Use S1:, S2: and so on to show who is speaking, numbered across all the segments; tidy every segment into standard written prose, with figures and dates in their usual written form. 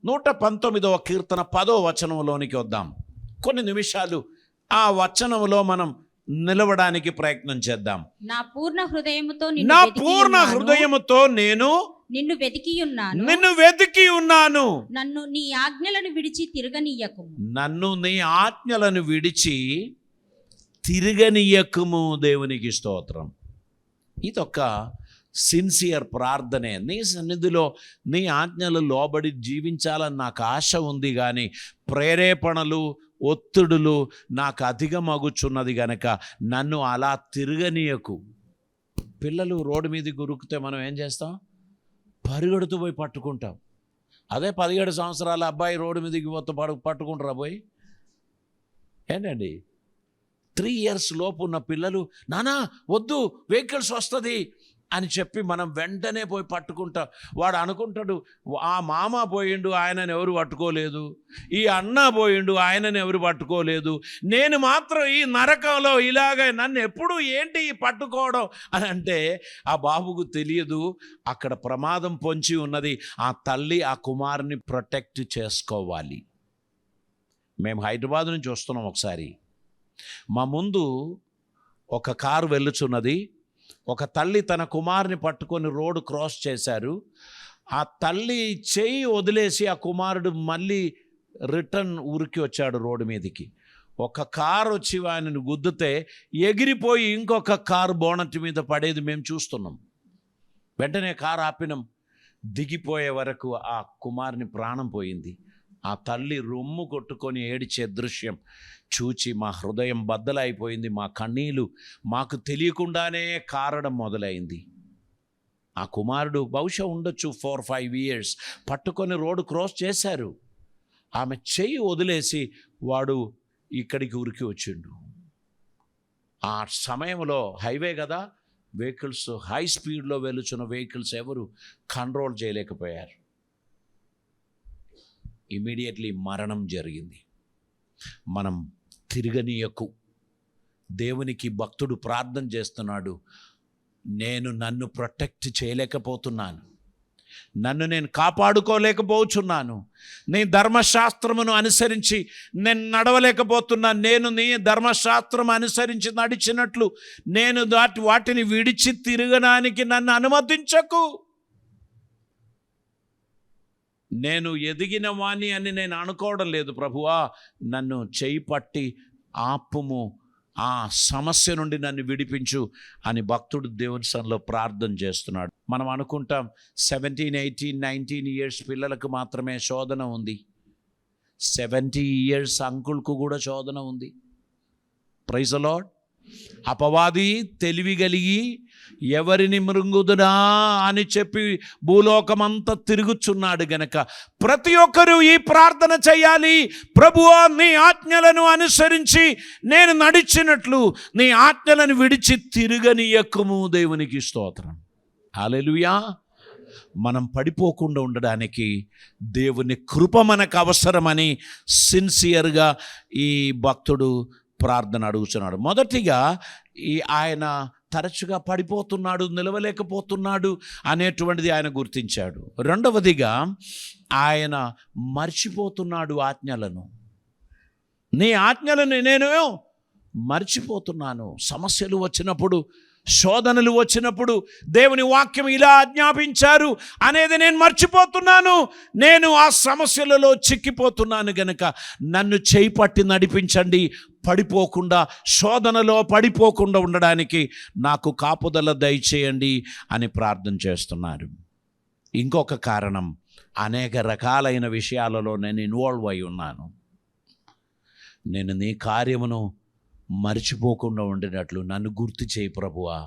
S1: 119వ కీర్తన 10వ వచనంలోనికి వద్దాం. కొన్ని నిమిషాలు ఆ వచనంలో మనం నిలవడానికి ప్రయత్నం చేద్దాం.
S2: నా పూర్ణ
S1: హృదయముతో నేను
S2: నిన్ను వెతికి
S1: ఉన్నాను.
S2: నన్ను నీ ఆజ్ఞలను విడిచి తిరగనీయకుము.
S1: నన్ను నీ ఆజ్ఞలను విడిచి తిరగనీయకుము. దేవునికి స్తోత్రం. ఇదొక సిన్సియర్ ప్రార్థనే. నీ సన్నిధిలో నీ ఆజ్ఞలు లోబడి జీవించాలని నాకు ఆశ ఉంది, కానీ ప్రేరేపణలు, ఒత్తిడులు నాకు అధికమగుచున్నది గనక నన్ను అలా తిరగనీయకు. పిల్లలు రోడ్డు మీదకి ఉరుకుతే మనం ఏం చేస్తాం? పరిగెడుతూ పోయి పట్టుకుంటాం. అదే 17 సంవత్సరాల అబ్బాయి రోడ్డు మీదకి పట్టుకుంటారా పోయి? ఏంటండి, 3 years లోపు ఉన్న పిల్లలు, నానా వద్దు వెహికల్స్ వస్తుంది అని చెప్పి మనం వెంటనే పోయి పట్టుకుంటాం. వాడు అనుకుంటాడు, ఆ మామ పోయిండు, ఆయనను ఎవరు పట్టుకోలేదు, ఈ అన్న పోయిండు, ఆయనను ఎవరు పట్టుకోలేదు, నేను మాత్రం ఈ నరకంలో ఇలాగ నన్ను ఎప్పుడు ఏంటి పట్టుకోవడం అని అంటే ఆ బాబుకు తెలియదు అక్కడ ప్రమాదం పొంచి ఉన్నది. ఆ తల్లి ఆ కుమారుని ప్రొటెక్ట్ చేసుకోవాలి. మేము హైదరాబాద్ నుంచి వస్తున్నాం. ఒకసారి మా ముందు ఒక కారు వెళ్ళుచున్నది. ఒక తల్లి తన కుమారుని పట్టుకొని రోడ్డు క్రాస్ చేశారు. ఆ తల్లి చేయి వదిలేసి ఆ కుమారుడు మళ్ళీ రిటర్న్ ఊరికి వచ్చాడు రోడ్డు మీదకి. ఒక కారు వచ్చి ఆయనను గుద్దితే ఎగిరిపోయి ఇంకొక కారు బోనట్ మీద పడేది మేము చూస్తున్నాం. వెంటనే కారు ఆపినాం. దిగిపోయే వరకు ఆ కుమారుని ప్రాణం పోయింది. ఆ తల్లి రొమ్ము కొట్టుకొని ఏడిచే దృశ్యం చూచి మా హృదయం బద్దలైపోయింది. మా కన్నీళ్ళు మాకు తెలియకుండానే కారడం మొదలైంది. ఆ కుమారుడు బహుశా ఉండొచ్చు 4-5 years పట్టుకొని రోడ్డు క్రాస్ చేశారు. ఆమె చెయ్యి వదిలేసి వాడు ఇక్కడికి ఉరికి వచ్చిండు. ఆ సమయంలో హైవే కదా, వెహికల్స్ హై స్పీడ్లో వెళుచున్న వెహికల్స్ ఎవరు కంట్రోల్ చేయలేకపోయారు. ఇమీడియట్లీ మరణం జరిగింది. మనం తిరగనీయకు. దేవునికి భక్తుడు ప్రార్థన చేస్తున్నాడు, నన్ను ప్రొటెక్ట్ చేయలేకపోతున్నాను, నన్ను నేను కాపాడుకోలేకపోతున్నాను, నీ ధర్మశాస్త్రమును అనుసరించి నేను నడవలేకపోతున్నాను. నేను నీ ధర్మశాస్త్రం అనుసరించి నడిచినట్లు నేను వాటిని విడిచి తిరగడానికి నన్ను అనుమతించకు. నేను ఎదిగిన వాణ్ణి అని నేను అనుకోవడం లేదు ప్రభువా, నన్ను చేయి పట్టి ఆపుము, ఆ సమస్య నుండి నన్ను విడిపించు అని భక్తుడు దేవుని సన్నిధిలో ప్రార్థన చేస్తున్నాడు. మనం అనుకుంటాం 17, 18, 19 years పిల్లలకు మాత్రమే శోధన ఉంది. 70 years అంకుల్కు కూడా శోధన ఉంది. Praise the lord. అపవాది తెలివి కలిగి ఎవరిని మృంగుదునా అని చెప్పి భూలోకమంతా తిరుగుచున్నాడు గనక ప్రతి ఒక్కరూ ఈ ప్రార్థన చేయాలి. ప్రభువా, నీ ఆజ్ఞలను అనుసరించి నేను నడిచినట్లు నీ ఆజ్ఞలను విడిచి తిరగనీయకుము. దేవునికి స్తోత్రం. హల్లెలూయా. మనం పడిపోకుండా ఉండడానికి దేవుని కృప మనకు అవసరమని సిన్సియర్గా ఈ భక్తుడు ప్రార్థన అడుగుతున్నాడు. మొదటిగా ఆయన తరచుగా పడిపోతున్నాడు, నిలవలేకపోతున్నాడు అనేటువంటిది ఆయన గుర్తించాడు. రెండవదిగా ఆయన మర్చిపోతున్నాడు ఆజ్ఞలను. నీ ఆజ్ఞలను నేను మర్చిపోతున్నాను. సమస్యలు వచ్చినప్పుడు, శోధనలు వచ్చినప్పుడు దేవుని వాక్యం ఇలా ఆజ్ఞాపించారు అనేది నేను మర్చిపోతున్నాను. నేను ఆ సమస్యలలో చిక్కిపోతున్నాను గనక నన్ను చేయి పట్టి నడిపించండి, పడిపోకుండా, శోధనలో పడిపోకుండా ఉండడానికి నాకు కాపుదల దయచేయండి అని ప్రార్థన చేస్తున్నారు. ఇంకొక కారణం, అనేక రకాలైన విషయాలలో నేను ఇన్వాల్వ్ అయి ఉన్నాను. నేను నీ కార్యమును మర్చిపోకుండా ఉండినట్లు నన్ను గుర్తు చేయి ప్రభువా.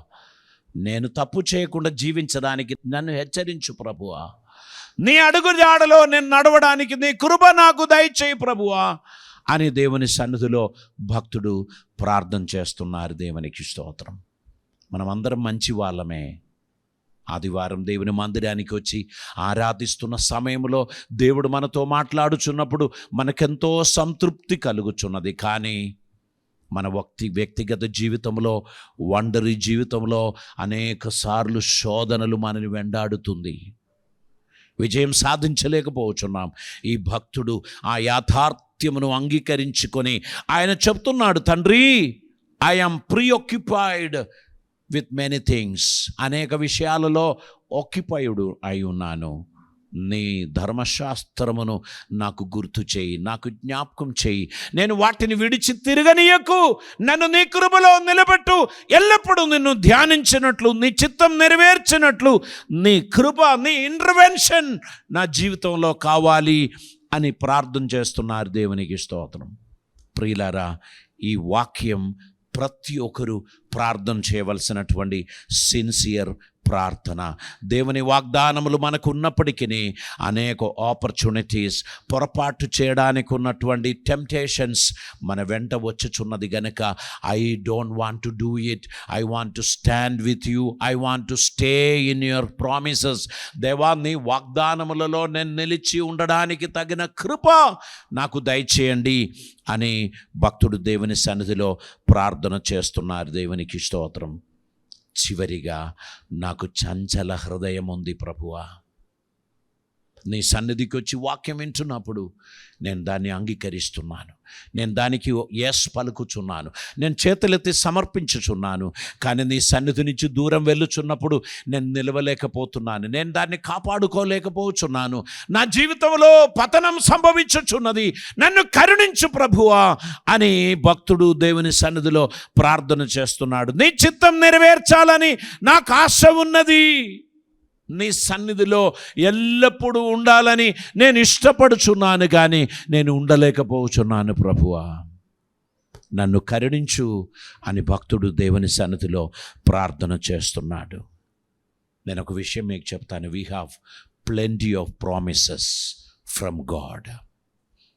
S1: నేను తప్పు చేయకుండా జీవించడానికి నన్ను హెచ్చరించు ప్రభువా. నీ అడుగుజాడలో నేను నడవడానికి నీ కృప నాకు దయచేయి ప్రభువా అని దేవుని సన్నిధిలో భక్తుడు ప్రార్థన చేస్తున్నారు. దేవునికి స్తోత్రం. మనమందరం మంచి వాళ్ళమే. ఆదివారం దేవుని మందిరానికి వచ్చి ఆరాధిస్తున్న సమయంలో దేవుడు మనతో మాట్లాడుచున్నప్పుడు మనకెంతో సంతృప్తి కలుగుచున్నది. కానీ మన వ్యక్తిగత జీవితంలో, ఒంటరి జీవితంలో అనేక సార్లు శోధనలు మనని వెంటాడుతుంది. విజయం సాధించలేకపోతున్నాం. ఈ భక్తుడు ఆ యాథార్థ్యమును అంగీకరించుకొని ఆయన చెప్తున్నాడు, తండ్రి, I am preoccupied with many things. అనేక విషయాలలో ఆక్యుపైడ్ అయి ఉన్నాను. నీ ధర్మశాస్త్రమును నాకు గుర్తు చేయి, నాకు జ్ఞాపకం చేయి. నేను వాటిని విడిచి తిరగనీయకు. నన్ను నీ కృపలో నిలబెట్టు. ఎల్లప్పుడూ నిన్ను ధ్యానించినట్లు, నీ చిత్తం నెరవేర్చినట్లు నీ కృప, నీ ఇంటర్వెన్షన్ నా జీవితంలో కావాలి అని ప్రార్థన చేస్తున్నారు. దేవునికి స్తోత్రం. ప్రియులారా, ఈ వాక్యం ప్రతి ఒక్కరూ ప్రార్థన చేయవలసినటువంటి సిన్సియర్ ప్రార్థన. దేవుని వాగ్దానములు మనకు ఉన్నప్పటికీ అనేక ఆపర్చునిటీస్, పొరపాటు చేయడానికి ఉన్నటువంటి టెంప్టేషన్స్ మన వెంట వచ్చుచున్నది గనుక I don't want to do it. I want to stand with you. I want to stay in your promises. దేవా, నీ వాగ్దానములలో నేను నిలిచి ఉండడానికి తగిన కృప నాకు దయచేయండి అని భక్తుడు దేవుని సన్నిధిలో ప్రార్థన చేస్తున్నారు. దేవునికి స్తోత్రం. చివరిగా, నాకు చంచల హృదయం ఉంది ప్రభువా. నీ సన్నిధికి వచ్చి వాక్యం వింటున్నప్పుడు నేను దాన్ని అంగీకరిస్తున్నాను. నేను దానికి ఎస్ పలుకుచున్నాను. నేను చేతులెత్తి సమర్పించుచున్నాను. కానీ నీ సన్నిధి నుంచి దూరం వెళ్ళుచున్నప్పుడు నేను నిలవలేకపోతున్నాను. నేను దాన్ని కాపాడుకోలేకపోతున్నాను. నా జీవితంలో పతనం సంభవించుచున్నది. నన్ను కరుణించు ప్రభువా అని భక్తుడు దేవుని సన్నిధిలో ప్రార్థన చేస్తున్నాడు. నీ చిత్తం నెరవేర్చాలని నాకు ఆశ ఉన్నది. నీ సన్నిధిలో ఎల్లప్పుడూ ఉండాలని నేను ఇష్టపడుచున్నాను, కానీ నేను ఉండలేకపోతున్నాను ప్రభువా, నన్ను కరుణించు అని భక్తుడు దేవుని సన్నిధిలో ప్రార్థన చేస్తున్నాడు. నేను ఒక విషయం మీకు చెప్తాను. We have plenty of promises from God.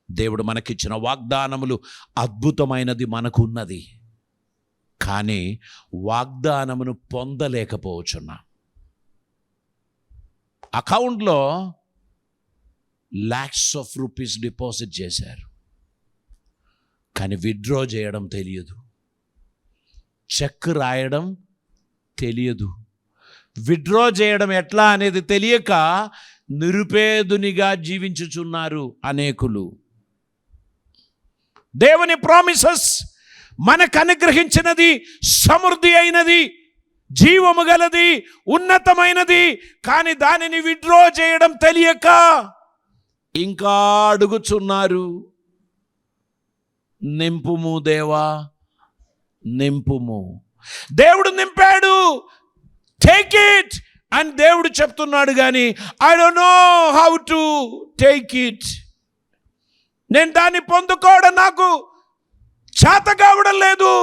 S1: దేవుడు మనకిచ్చిన వాగ్దానములు అద్భుతమైనది మనకున్నది, కానీ వాగ్దానమును పొందలేకపోతున్నాం. అకౌంట్లో లాక్స్ ఆఫ్ రూపీస్ డిపాజిట్ చేశారు, కానీ విత్డ్రా చేయడం తెలియదు. చెక్ రాయడం తెలియదు. విత్డ్రా చేయడం ఎట్లా అనేది తెలియక నిరుపేదునిగా జీవించుచున్నారు అనేకులు. దేవుని ప్రామిసెస్ మనకు అనుగ్రహించినది సమృద్ధి అయినది, జీవము గలది, ఉన్నతమైనది, కానీ దానిని విత్డ్రా చేయడం తెలియక ఇంకా అడుగుచున్నారు. నింపుము దేవా, నింపుము. దేవుడు నింపాడు, టేక్ ఇట్ అని దేవుడు చెప్తున్నాడు, కానీ I don't know how to take it. నేను దాన్ని పొందుకోవడం నాకు చేత కావడం లేదు.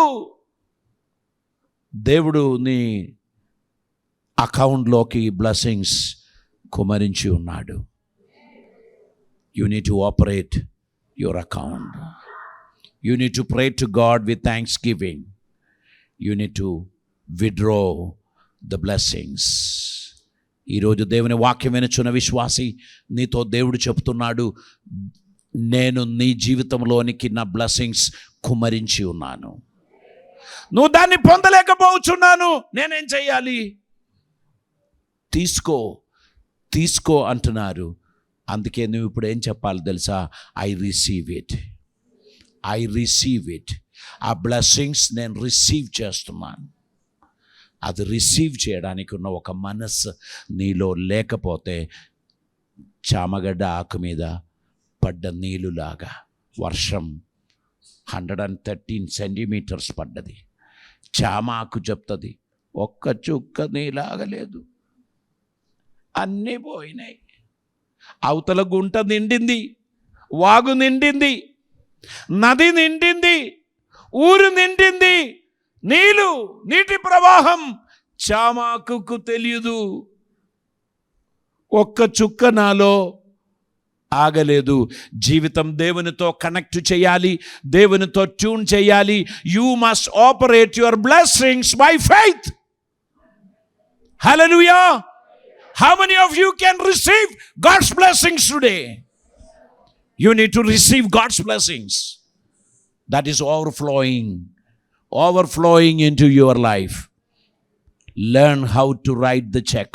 S1: దేవుడు నీ అకౌంట్లోకి బ్లెస్సింగ్స్ కుమరించి ఉన్నాడు. You need to operate your account. You need to pray to God with thanks giving. You need to withdraw the blessings. ఈరోజు దేవుని వాక్యం వినుచున్న విశ్వాసి, నీతో దేవుడు చెప్తున్నాడు, నేను నీ జీవితంలోనికి నా బ్లెస్సింగ్స్ కుమరించి ఉన్నాను. నువ్వు దాన్ని పొందలేకపోతున్నాను, నేనేం చెయ్యాలి? తీసుకో అంటున్నారు. అందుకే నువ్వు ఇప్పుడు ఏం చెప్పాలి తెలుసా? I receive it. ఆ బ్లెస్సింగ్స్ నేను రిసీవ్ చేస్తున్నాను. అది రిసీవ్ చేయడానికి ఉన్న ఒక మనస్సు నీలో లేకపోతే చామగడ్డ ఆకు మీద పడ్డ నీళ్ళులాగా వర్షం 113 సెంటీమీటర్స్ పడ్డది. చామాకు చెప్తుంది, ఒక్క చుక్క నీలాగలేదు, అన్నీ పోయినాయి. అవతల గుంట నిండింది, వాగు నిండింది, నది నిండింది, ఊరు నిండింది, నీటి ప్రవాహం చామాకుకు తెలియదు. ఒక్క చుక్క నాలో ఆగలేదు. జీవితం దేవునితో కనెక్ట్ చేయాలి, దేవునితో ట్యూన్ చేయాలి. You must operate your blessings by faith. Hallelujah. How many of you can receive God's blessings today? You need to receive God's blessings. That is overflowing into your life. Learn how to write the check.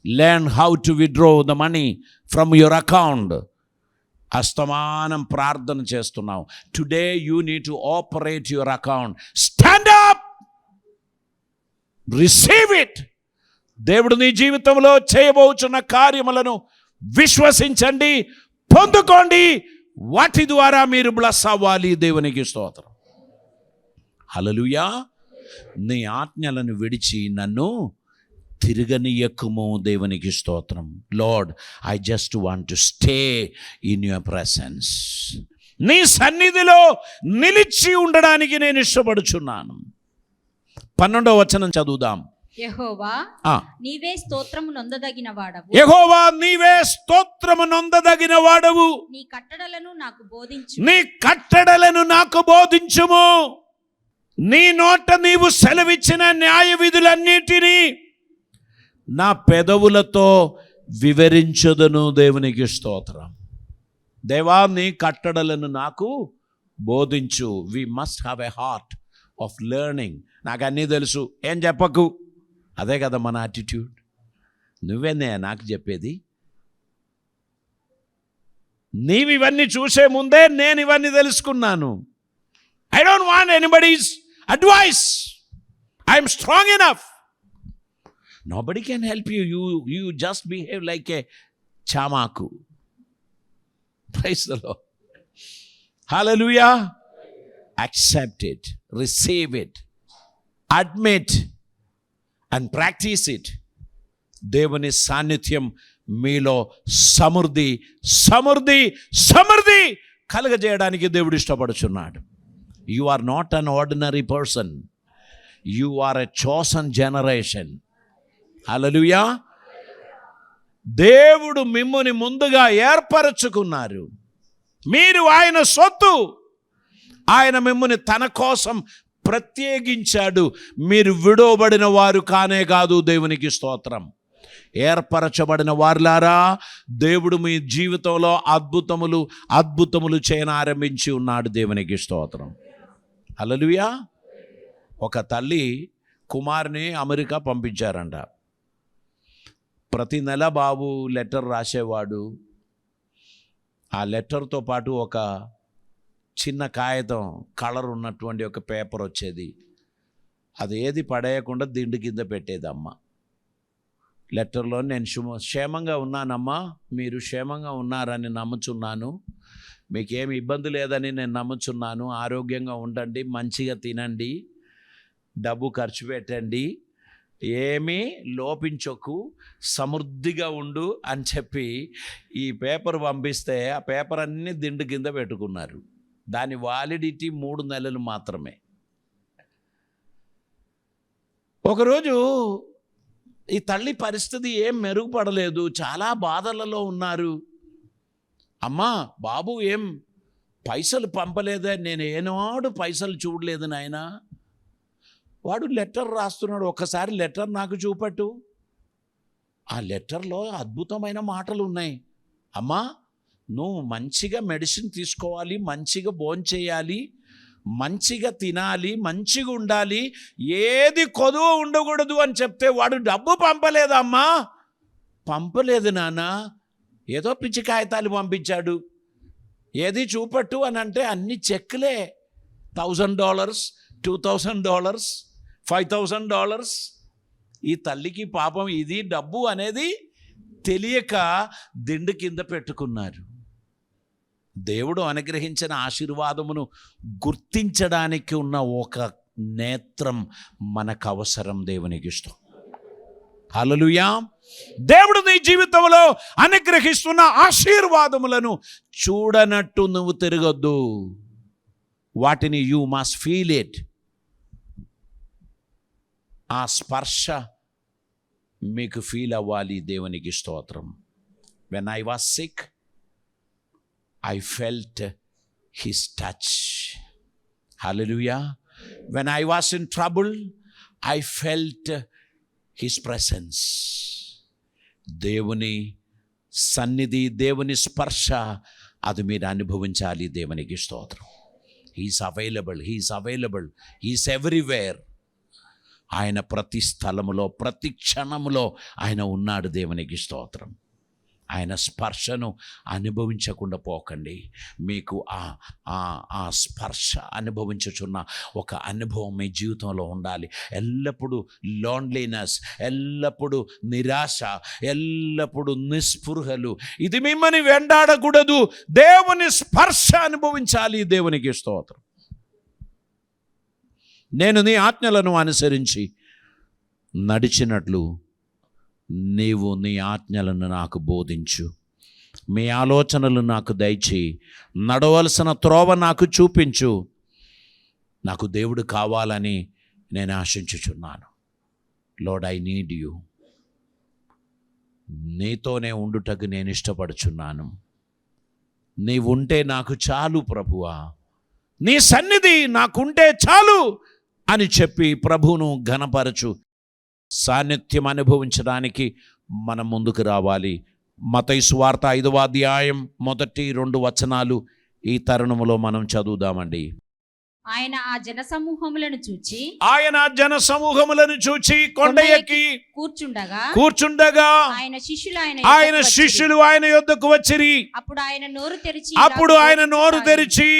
S1: Learn how to withdraw the money from your account. అస్తమానం ప్రార్థన చేస్తున్నావు. Today you need to operate your account. Stand up, receive it. దేవుడు నీ జీవితంలో చేయబోచున్న కార్యములను విశ్వసించండి, పొందుకోండి. వాటి ద్వారా మీరు బ్లెస్ అవ్వాలి. దేవునికి స్తోత్రం. హల్లెలూయా. నీ ఆజ్ఞలను విడిచి నన్ను తిరగనీయకుము. దేవునికి స్తోత్రం. Lord, I just want to stay in your presence. నీ సన్నిధిలో నిలిచి ఉండడానికి నేను ఇష్టపడుచున్నాను. 12వ వచనం చదువుదాం.
S2: యెహోవా, నీవే స్తోత్రము నొందదగిన వాడవు.
S1: యెహోవా, నీవే స్తోత్రము నొందదగిన వాడవు.
S2: నీ కట్టడలను నాకు బోధించు.
S1: నీ కట్టడలను నాకు బోధించుము. నీ నోట నీవు సెలవిచ్చిన న్యాయ విధులన్నిటినీ నా పెదవులతో వివరించదును. దేవునికి స్తోత్రం. దేవా, నీ కట్టడలను నాకు బోధించు. We must have a heart of learning. నాకు అన్నీ తెలుసు, ఏం చెప్పకు. అదే కదా మన యాటిట్యూడ్. నువ్వేనే నాకు చెప్పేది. నీవు ఇవన్నీ చూసే ముందే నేను ఇవన్నీ తెలుసుకున్నాను. I don't want anybody's advice. I'm strong enough. Nobody can help you. You just behave like a చామాకు. Praise the Lord. Hallelujah. Accept it, receive it, admit and practice it. దేవుని సాన్నిధ్యం మీలో సమృద్ధి సమృద్ధి సమృద్ధి కలుగజేయడానికి దేవుడు ఇష్టపడుచున్నాడు. You are not an ordinary person. You are a chosen generation. Hallelujah. దేవుడు మిమ్ముని ముందుగా ఏర్పరచుకున్నారు. మీరు ఆయన సొత్తు. ఆయన మిమ్ముని తన కోసం ప్రత్యేకించాడు. మీరు విడవబడిన వారు కానే కాదు. దేవునికి స్తోత్రం. ఏర్పరచబడిన వారులారా, దేవుడు మీ జీవితంలో అద్భుతములు చేయనారంభించి ఉన్నాడు. దేవునికి స్తోత్రం. హల్లెలూయా. ఒక తల్లి కుమారుని అమెరికా పంపించారంట. ప్రతి నెల బాబు లెటర్ రాసేవాడు. ఆ లెటర్తో పాటు ఒక చిన్న కాగితం, కలర్ ఉన్నటువంటి ఒక పేపర్ వచ్చేది. అది ఏది పడేయకుండా దిండు కింద పెట్టేది అమ్మ. లెటర్లో, నేను క్షేమంగా ఉన్నానమ్మా, మీరు క్షేమంగా ఉన్నారని నమ్ముచున్నాను, మీకేమి ఇబ్బంది లేదని నేను నమ్ముచున్నాను, ఆరోగ్యంగా ఉండండి, మంచిగా తినండి, డబ్బు ఖర్చు పెట్టండి, ఏమీ లోపించకు, సమృద్ధిగా ఉండు అని చెప్పి ఈ పేపర్ పంపిస్తే ఆ పేపర్ అన్నీ దిండు కింద పెట్టుకున్నారు. దాని వాలిడిటీ 3 నెలలు మాత్రమే. ఒకరోజు ఈ తల్లి పరిస్థితి ఏం మెరుగుపడలేదు. చాలా బాధలలో ఉన్నారు. అమ్మా, బాబు ఏం పైసలు పంపలేదా? నేను ఏనాడు పైసలు చూడలేదు నాయనా. వాడు లెటర్ రాస్తున్నాడు. ఒక్కసారి లెటర్ నాకు చూపట్టు. ఆ లెటర్లో అద్భుతమైన మాటలు ఉన్నాయి. అమ్మా, నువ్వు మంచిగా మెడిసిన్ తీసుకోవాలి, మంచిగా భోంచేయాలి, మంచిగా తినాలి, మంచిగా ఉండాలి, ఏది కొదువ ఉండకూడదు అని చెప్తే వాడు డబ్బు పంపలేదమ్మా. పంపలేదు నాన్న, ఏదో పిచ్చి కాగితాలు పంపించాడు. ఏది చూపట్టు అని అంటే అన్ని చెక్కులే. $1,000, $2,000, $5,000. ఈ తల్లికి పాపం ఇది డబ్బు అనేది తెలియక దిండు కింద పెట్టుకున్నారు. దేవుడు అనుగ్రహించిన ఆశీర్వాదమును గుర్తించడానికి ఉన్న ఒక నేత్రం మనకు అవసరం. దేవునికి ఇష్టం. హల్లెలూయా. దేవుడు నీ జీవితంలో అనుగ్రహిస్తున్న ఆశీర్వాదములను చూడనట్టు నువ్వు తిరగొద్దు. వాటిని యూ మస్ట్ ఫీల్ ఇట్. ఆ స్పర్శ మీకు ఫీల్ అవ్వాలి. దేవునికి స్తోత్రం. When I was sick, I felt his touch. Hallelujah. When I was in trouble, I felt his presence. దేవుని సన్నిధి, దేవుని స్పర్శ అది మీరు అనుభవించాలి. దేవునికి స్తోత్రం. He is available. He is available. He is everywhere. ఆయన ప్రతి స్థలములో, ప్రతి క్షణములో ఆయన ఉన్నాడు. దేవునికి స్తోత్రం. ఆయన స్పర్శను అనుభవించకుండా పోకండి. మీకు ఆ స్పర్శ అనుభవించుచున్న ఒక అనుభవం మీ జీవితంలో ఉండాలి. ఎల్లప్పుడూ లోన్లీనెస్, ఎల్లప్పుడూ నిరాశ, ఎల్లప్పుడూ నిస్పృహలు ఇది మిమ్మల్ని వెంటాడకూడదు. దేవుని స్పర్శ అనుభవించాలి. దేవునికి స్తోత్రం. నేను నీ ఆజ్ఞలను అనుసరించి నడిచినట్లు నీవు నీ ఆజ్ఞలను నాకు బోధించు. మీ ఆలోచనలు నాకు దయచేయి. నడవలసిన త్రోవ నాకు చూపించు. నాకు దేవుడు కావాలని నేను ఆశించుచున్నాను. Lord, I need you. నీతోనే ఉండుటకు నేను ఇష్టపడుచున్నాను. నీవుంటే నాకు చాలు ప్రభువా, నీ సన్నిధి నాకుంటే చాలు అని చెప్పి ప్రభువును ఘనపరచు. సాన్నిధ్యం అనుభవించడానికి మనం ముందుకు రావాలి. మత్తయి సువార్త 5వ అధ్యాయం 1-2 వచనాలు ఈ తరుణములో మనం చదువుదామండి.
S2: ఆయన ఆ జన సమూహములను చూచి కొండ ఎక్కి కూర్చుండగా ఆయన శిష్యులు ఆయన యొద్దకు వచ్చిరి. అప్పుడు ఆయన నోరు తెరిచి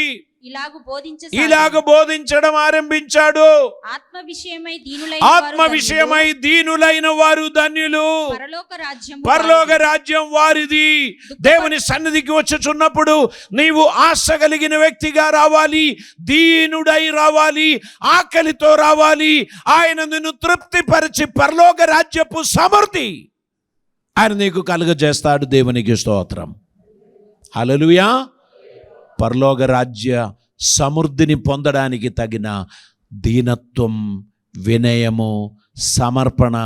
S2: ఇలాగ బోధించడం ఆరంభించాడు. ఆత్మ విషయమై దీనులైన వారు ధన్యులు, పరలోక రాజ్యం వారిది. దేవుని సన్నిధికి వచ్చుచున్నప్పుడు నీవు ఆశ కలిగిన వ్యక్తిగా రావాలి, దీనుడై రావాలి, ఆకలితో రావాలి. ఆయన నిన్ను తృప్తిపరిచి పరలోక రాజ్యపు సమృద్ధి ఆయన నీకు కలుగజేస్తాడు. దేవునికి స్తోత్రం. హల్లెలూయా. పరలోక రాజ్య సమృద్ధిని పొందడానికి తగిన దీనత్వం, వినయము, సమర్పణ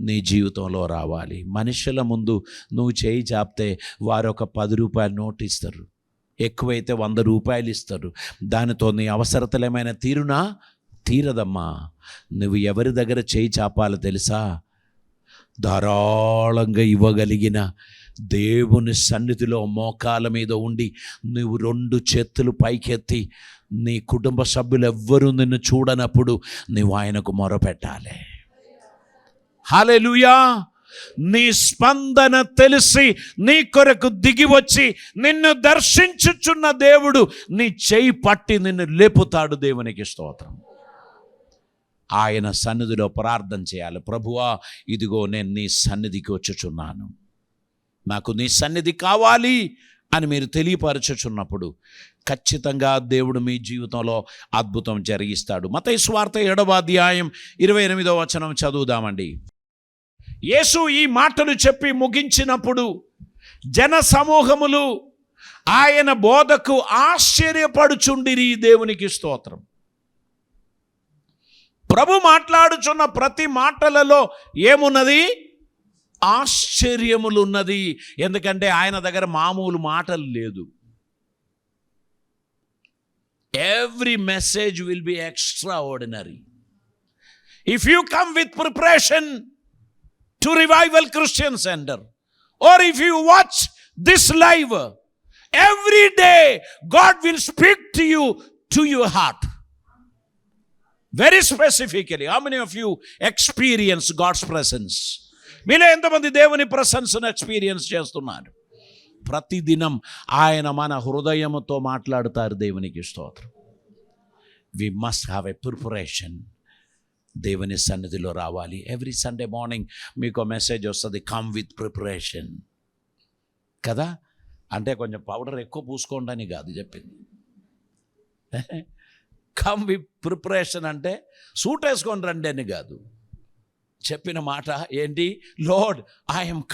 S2: నీ జీవితంలో రావాలి. మనుషుల ముందు నువ్వు చేయి చాపితే వారు ఒక 10 రూపాయల నోటు ఇస్తారు, ఎక్కువైతే 100 రూపాయలు ఇస్తారు. దానితో నీ అవసరతలు ఏమైనా తీరదమ్మా. నువ్వు ఎవరి దగ్గర చేయి చాపాలో తెలుసా? ధారాళంగా ఇవ్వగలిగిన దేవుని సన్నిధిలో మోకాల మీద ఉండి నువ్వు 2 చేతులు పైకెత్తి నీ కుటుంబ సభ్యులు ఎవ్వరూ నిన్ను చూడనప్పుడు నువ్వు ఆయనకు మొరపెట్టాలి. హల్లెలూయా. నీ స్పందన తెలిసి నీ కొరకు దిగి వచ్చి నిన్ను దర్శించుచున్న దేవుడు నీ చేయి పట్టి నిన్ను లేపుతాడు. దేవునికి స్తోత్రం. ఆయన సన్నిధిలో ప్రార్థన చేయాలి. ప్రభువా, ఇదిగో నేను నీ సన్నిధికి వచ్చుచున్నాను, నాకు నీ సన్నిధి కావాలి అని మీరు తెలియపరచుచున్నప్పుడు ఖచ్చితంగా దేవుడు మీ జీవితంలో అద్భుతం జరిగిస్తాడు. మత్తయి సువార్త 7వ అధ్యాయం 28వ వచనం చదువుదామండి. యేసు ఈ మాటలు చెప్పి ముగించినప్పుడు జన సమూహములు ఆయన బోధకు ఆశ్చర్యపడుచుండిరి. దేవునికి స్తోత్రం. ప్రభు మాట్లాడుచున్న ప్రతి మాటలలో ఏమున్నది? ఆశ్చర్యములు ఉన్నది. ఎందుకంటే ఆయన దగ్గర మామూలు మాటలు లేదు. Every message will be extra ordinary. If you come with preparation to revival Christian centre, or if you watch this live, every day God will speak to you, to your heart. Very specifically, how many of you experience God's presence? మీలో ఎంతమంది దేవుని ప్రశంసను experience చేస్తున్నారు? ప్రతిదినం ఆయన మన హృదయముతో మాట్లాడుతారు. దేవునికి స్తోత్రం. We must have a preparation. దేవుని సన్నిధిలో రావాలి. ఎవ్రీ సండే మార్నింగ్ మీకు మెసేజ్ వస్తుంది, కమ్ విత్ ప్రిపరేషన్ కదా. అంటే కొంచెం పౌడర్ ఎక్కువ పూసుకోండి అని కాదు చెప్పింది. కమ్ విత్ ప్రిపరేషన్ అంటే సూట్ వేసుకొని రండి అని కాదు. చెప్పిన మాట ఏంటి? Lord, I'm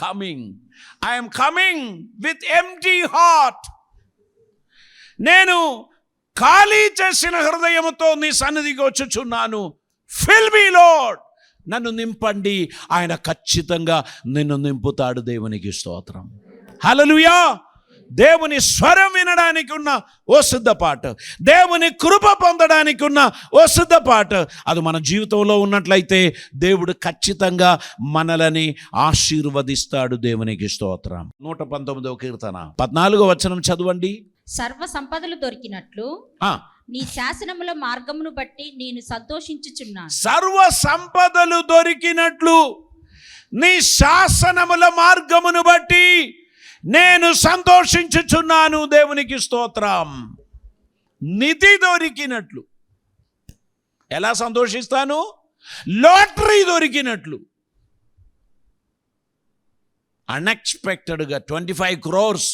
S2: coming with empty heart. నేను ఖాళీ చేసిన హృదయముతో నీ సన్నిధికి వచ్చుచున్నాను. ఫిల్ మీ లార్డ్, నన్ను నింపండి. ఆయన ఖచ్చితంగా నిన్ను నింపుతాడు. దేవునికి స్తోత్రం. హల్లెలూయా. దేవుని స్వరం వినడానికి ఉన్న ఓ సిద్ధపాటు, దేవుని కృప పొందడానికి ఉన్న ఓ సిద్ధపాటు, అది మన జీవితంలో ఉన్నట్లయితే దేవుడు ఖచ్చితంగా మనలని ఆశీర్వదిస్తాడు. దేవునికి స్తోత్రం. 119వ కీర్తన 14వ వచనం చదవండి. సర్వ సంపదలు దొరికినట్లు
S3: నీ శాసనముల మార్గమును బట్టి నేను సంతోషించుచున్నాను.
S2: సర్వ సంపదలు దొరికినట్లు నీ శాసనముల మార్గమును బట్టి నేను సంతోషించుచున్నాను. దేవునికి స్తోత్రం. నిధి దొరికినట్లు. ఎలా సంతోషిస్తాను? లాటరీ దొరికినట్లు. అన్ఎక్స్పెక్టెడ్గా 25 crores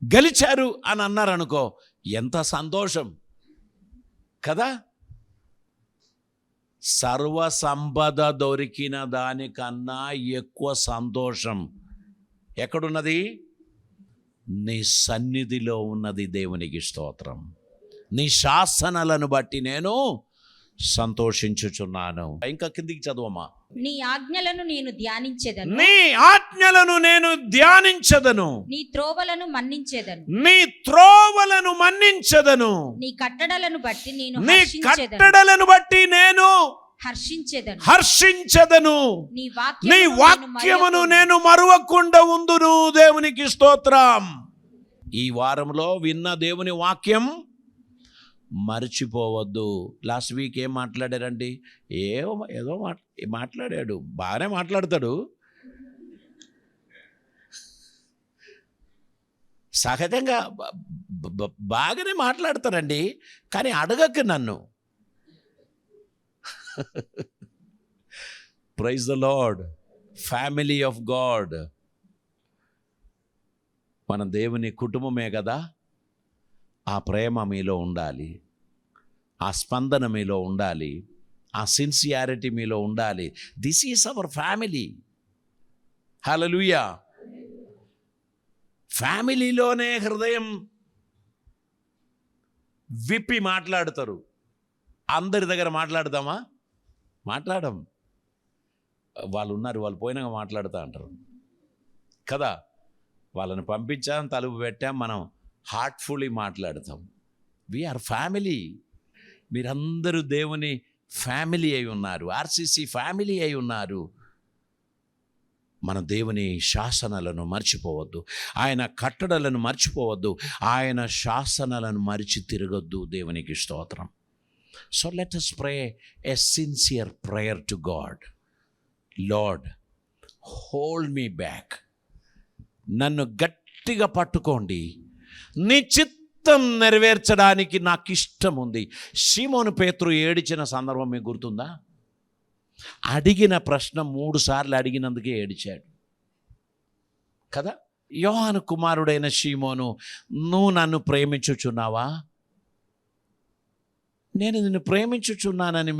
S2: గెలిచారు అని అన్నారనుకో, ఎంత సంతోషం కదా. సర్వ సంపద దొరికిన దానికన్నా ఎక్కువ సంతోషం ఎక్కడున్నది? నీ సన్నిధిలో ఉన్నది. దేవునికి స్తోత్రం. నీ శాసనాలను బట్టి నేను సంతోషించుచున్నాను. ఇంకా కిందికి చదువమ్మా.
S3: నీ ఆజ్ఞలను నేను ధ్యానించెదను.
S2: నీ ఆజ్ఞలను నేను ధ్యానించదను.
S3: నీ త్రోవలను మన్నించెదను.
S2: నీ త్రోవలను మన్నించదను.
S3: నీ కట్టడలను బట్టి నేను
S2: నీ
S3: హర్షించెదను.
S2: కట్టడలను బట్టి నేను హర్షించదను. నీ వాక్యమును నేను మరువకుండా ఉందును. దేవునికి స్తోత్రం. ఈ వారంలో విన్న దేవుని వాక్యం మర్చిపోవద్దు. లాస్ట్ వీక్ ఏం మాట్లాడారండి? ఏదో మాట్లాడాడు. బాగానే మాట్లాడతాడు, సహజంగా బాగానే మాట్లాడతారండి, కానీ అడగక నన్ను. Praise the lord. Family of God. మన దేవుని కుటుంబమే కదా. ఆ ప్రేమ మీలో ఉండాలి, ఆ స్పందన మీలో ఉండాలి, ఆ సిన్సియారిటీ మీలో ఉండాలి. This is our family. Hallelujah. ఫ్యామిలీలోనే హృదయం విప్పి మాట్లాడతారు. అందరి దగ్గర మాట్లాడదామా? మాట్లాడం. వాళ్ళు ఉన్నారు, వాళ్ళు పోయినాక మాట్లాడుతూ అంటారు కదా. వాళ్ళని పంపించాం, తలుపు పెట్టాం, మనం హార్ట్ఫుల్లీ మాట్లాడతాం. We are family. మీరందరూ దేవుని ఫ్యామిలీ అయి ఉన్నారు, ఆర్సీసీ ఫ్యామిలీ అయి ఉన్నారు. మన దేవుని శాసనాలను మర్చిపోవద్దు, ఆయన కట్టడలను మర్చిపోవద్దు, ఆయన శాసనాలను మరిచి తిరగొద్దు. దేవునికి స్తోత్రం. So let us pray a sincere prayer to God. Lord, hold me back. నన్ను గట్టిగా పట్టుకోండి. నీ చిత్తం నెరవేర్చడానికి నాకు ఇష్టం ఉంది. సీమోను పేతురు ఏడిచిన సందర్భం మీకు గుర్తుందా? అడిగిన ప్రశ్న 3 సార్లు అడిగినందుకే ఏడిచాడు కదా. యోహాను కుమారుడైన సీమోను, నువ్వు నన్ను ప్రేమించుచున్నావా? నేను నిన్ను ప్రేమించుచున్నానని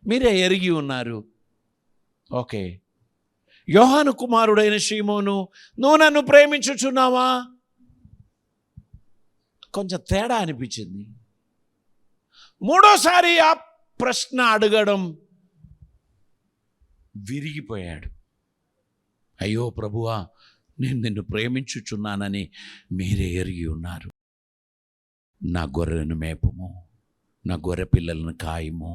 S2: మీరే ఎరిగి ఉన్నారు. ఓకే. యోహాను కుమారుడైన సీమోను, నువ్వు నన్ను ప్రేమించుచున్నావా? కొంచెం తేడా అనిపించింది. 3వసారి ఆ ప్రశ్న అడగడం విరిగిపోయాడు. అయ్యో ప్రభువా, నేను నిన్ను ప్రేమించుచున్నానని మీరే ఎరిగి ఉన్నారు. నా గొర్రెను మేపము, నా గొర్రె పిల్లలను కాయము.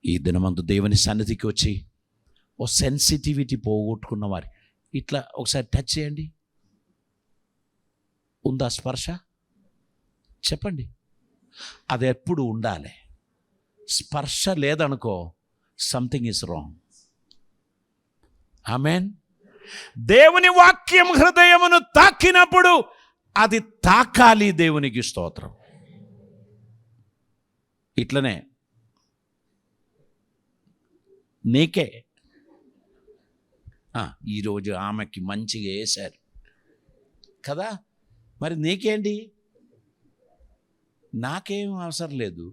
S2: ఈ దినమందు దేవుని సన్నిధికి వచ్చి ఓ సెన్సిటివిటీ పోగొట్టుకున్న వారి ఇట్లా ఒకసారి టచ్ చేయండి. ఉందా స్పర్శ? చెప్పండి. అది ఎప్పుడు ఉండాలి. స్పర్శ లేదనుకో, సంథింగ్ ఈజ్ రాంగ్. ఆమేన్. దేవుని వాక్యం హృదయమును తాకినప్పుడు అది తాకాలి. దేవునికి స్తోత్రం. ఇట్లనే నీకే ఈరోజు ఆమెకి మంచిగా వేశారు కదా, మరి నీకేంటి? నాకేం అవసరం లేదు,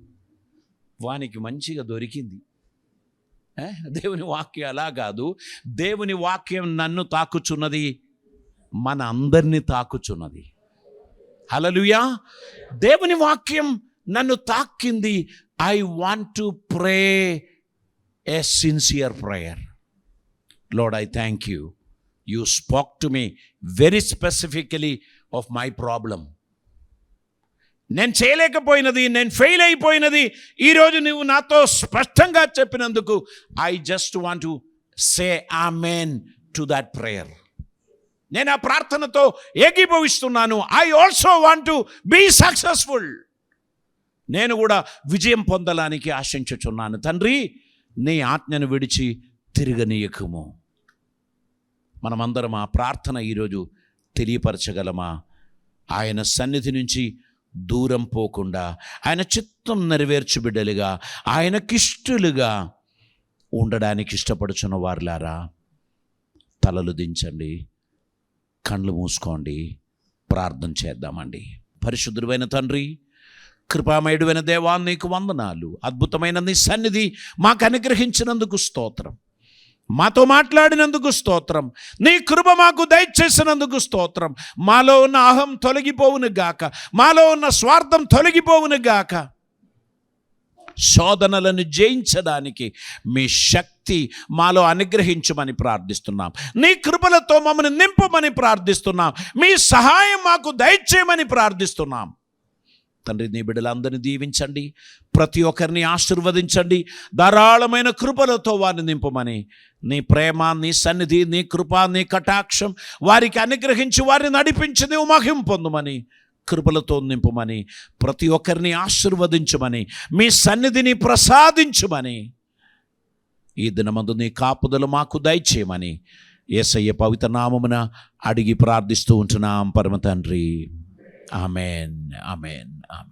S2: వానికి మంచిగా దొరికింది. దేవుని వాక్యం అలా కాదు. దేవుని వాక్యం నన్ను తాకుచున్నది, మన అందరినీ తాకుచున్నది. హల్లెలూయా. దేవుని వాక్యం నన్ను తాకింది. I want to pray a sincere prayer. Lord, I thank you. You spoke to me very specifically of my problem. నేను చేయలేకపోయినది, నేను ఫెయిల్ అయిపోయినది ఈరోజు నువ్వు నాతో స్పష్టంగా చెప్పినందుకు I just want to say amen to that prayer.
S1: నేను ఆ ప్రార్థనతో ఏకీభవిస్తున్నాను. I also want to be successful. నేను కూడా విజయం పొందడానికి ఆశించుచున్నాను. తండ్రి, నీ ఆజ్ఞను విడిచి తిరగనీయకుము. మనమందరం ఆ ప్రార్థన ఈరోజు తెలియపరచగలమా? ఆయన సన్నిధి నుంచి దూరం పోకుండా, ఆయన చిత్తం నెరవేర్చు బిడ్డలుగా, ఆయనకిష్టులుగా ఉండడానికి ఇష్టపడుచున్న వారులారా, తలలు దించండి, కళ్ళు మూసుకోండి, ప్రార్థన చేద్దామండి. పరిశుద్ధుడైన తండ్రి, కృపామయుడైన దేవా, నీకు వందనాలు. అద్భుతమైన నీ సన్నిధి మాకు అనుగ్రహించినందుకు స్తోత్రం. మాతో మాట్లాడినందుకు స్తోత్రం. నీ కృప మాకు దయచేసినందుకు స్తోత్రం. మాలో ఉన్న అహం తొలగిపోవును గాక, మాలో ఉన్న స్వార్థం తొలగిపోవును గాక. శోధనలను జయించడానికి మీ శక్తి మాలో అనుగ్రహించమని ప్రార్థిస్తున్నాం. నీ కృపలతో మమ్మల్ని నింపమని ప్రార్థిస్తున్నాం. మీ సహాయం మాకు దయచేయమని ప్రార్థిస్తున్నాం. తండ్రి, నీ బిడ్డలందరినీ దీవించండి, ప్రతి ఒక్కరిని ఆశీర్వదించండి, ధారాళమైన కృపలతో వారిని నింపమని, నీ ప్రేమ, నీ సన్నిధి, నీ కృప, నీ కటాక్షం వారికి అనుగ్రహించి వారిని నడిపించి నీవు మహిమ పొందుమని, కృపలతో నింపమని, ప్రతి ఒక్కరిని ఆశీర్వదించమని, మీ సన్నిధిని ప్రసాదించమని, ఈ దినమందు నీ కాపుదలు మాకు దయచేయమని యేసయ్య పవిత్ర నామమున అడిగి ప్రార్థిస్తూ ఉంటున్నాం పరమ తండ్రి. Amen, amen, amen.